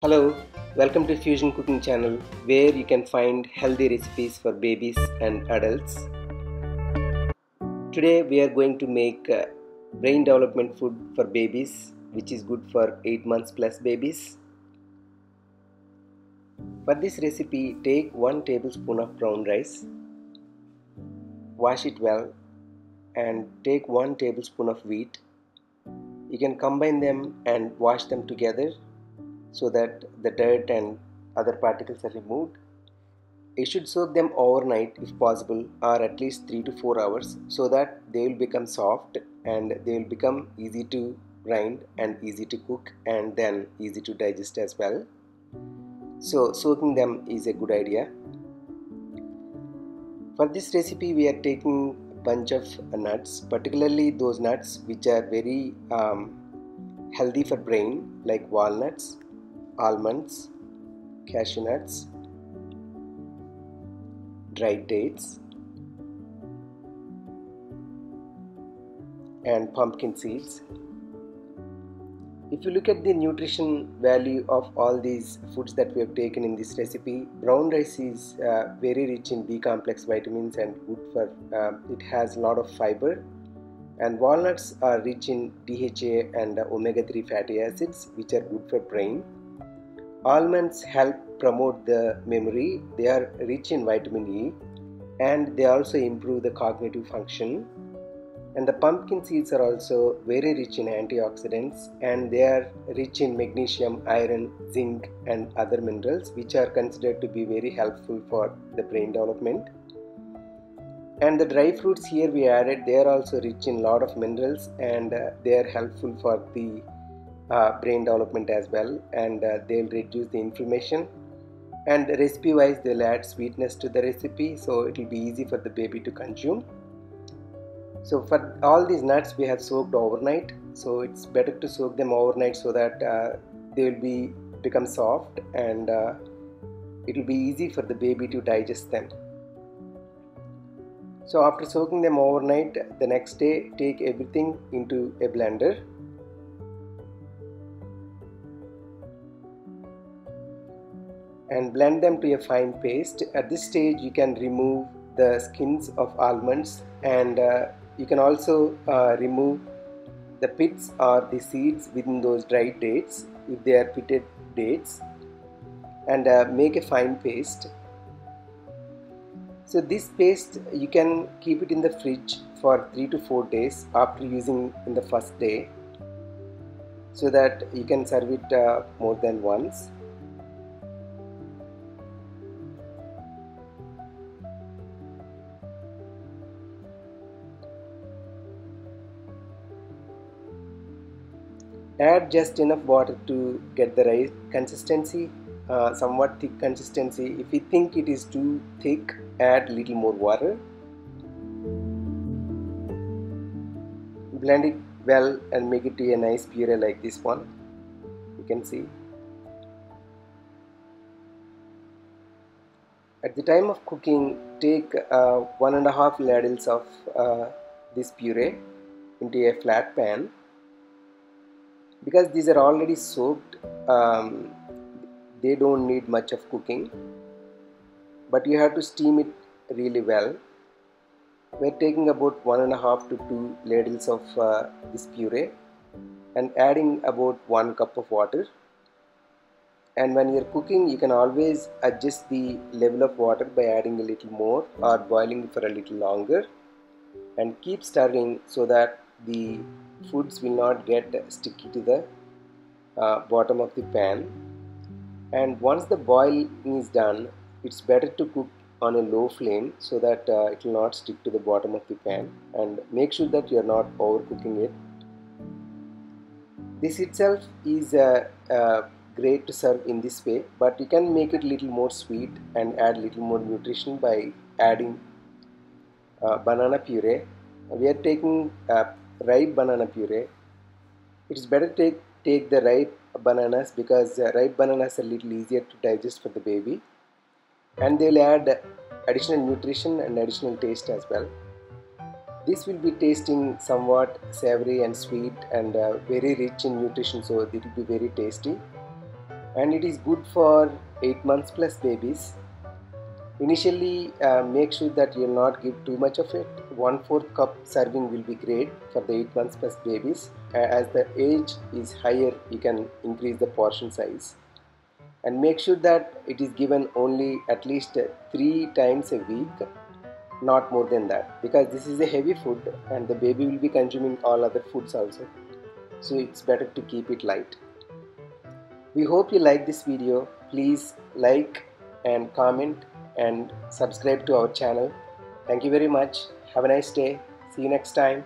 Hello, welcome to Fusion Cooking channel where you can find healthy recipes for babies and adults. Today we are going to make brain development food for babies which is good for 8 months plus babies. For this recipe, take 1 tablespoon of brown rice, wash it well and take 1 tablespoon of wheat. You can combine them and wash them together so that the dirt and other particles are removed. You should soak them overnight if possible, or at least 3 to 4 hours, so that they will become soft and they will become easy to grind and easy to cook and then easy to digest as well. So soaking them is a good idea. For this recipe we are taking a bunch of nuts, particularly those nuts which are very healthy for brain, like walnuts, almonds, cashew nuts, dried dates and pumpkin seeds. If you look at the nutrition value of all these foods that we have taken in this recipe, brown rice is very rich in B complex vitamins and good for it has a lot of fiber, and walnuts are rich in DHA and omega-3 fatty acids which are good for brain. Almonds help promote the memory. They are rich in vitamin E and they also improve the cognitive function. And the pumpkin seeds are also very rich in antioxidants and they are rich in magnesium, iron, zinc and other minerals which are considered to be very helpful for the brain development. And the dry fruits here we added, they are also rich in lot of minerals and they are helpful for the brain development as well, and they'll reduce the inflammation. And recipe wise they'll add sweetness to the recipe, so it will be easy for the baby to consume. So for all these nuts we have soaked overnight, so it's better to soak them overnight so that they will become soft and it will be easy for the baby to digest them. So after soaking them overnight, the next day take everything into a blender and blend them to a fine paste. At this stage you can remove the skins of almonds and you can also remove the pits or the seeds within those dried dates if they are pitted dates, and make a fine paste. So this paste you can keep it in the fridge for 3 to 4 days after using in the first day, so that you can serve it more than once. Add just enough water to get the rice consistency, somewhat thick consistency. If you think it is too thick, add little more water. Blend it well and make it to a nice puree like this one. You can see. At the time of cooking, take 1.5 ladles of this puree into a flat pan. Because these are already soaked, they don't need much of cooking, but you have to steam it really well. We're taking about 1.5 to 2 ladles of this puree and adding about 1 cup of water. And when you're cooking, you can always adjust the level of water by adding a little more or boiling for a little longer, and keep stirring so that the foods will not get sticky to the bottom of the pan. And once the boiling is done, it's better to cook on a low flame so that it will not stick to the bottom of the pan, and make sure that you are not overcooking it. This itself is great to serve in this way, but you can make it a little more sweet and add little more nutrition by adding banana puree. We are taking ripe banana puree. It's better to take the ripe bananas because ripe bananas are a little easier to digest for the baby, and they'll add additional nutrition and additional taste as well. This will be tasting somewhat savory and sweet and very rich in nutrition, so it will be very tasty. and it is good for 8 months plus babies. Initially, make sure that you will not give too much of it. 1/4 cup serving will be great for the 8 months plus babies. As the age is higher, you can increase the portion size. And make sure that it is given only at least 3 times a week, not more than that, because this is a heavy food and the baby will be consuming all other foods also. So it's better to keep it light. We hope you like this video. Please like and comment and subscribe to our channel. Thank you very much. Have a nice day. See you next time.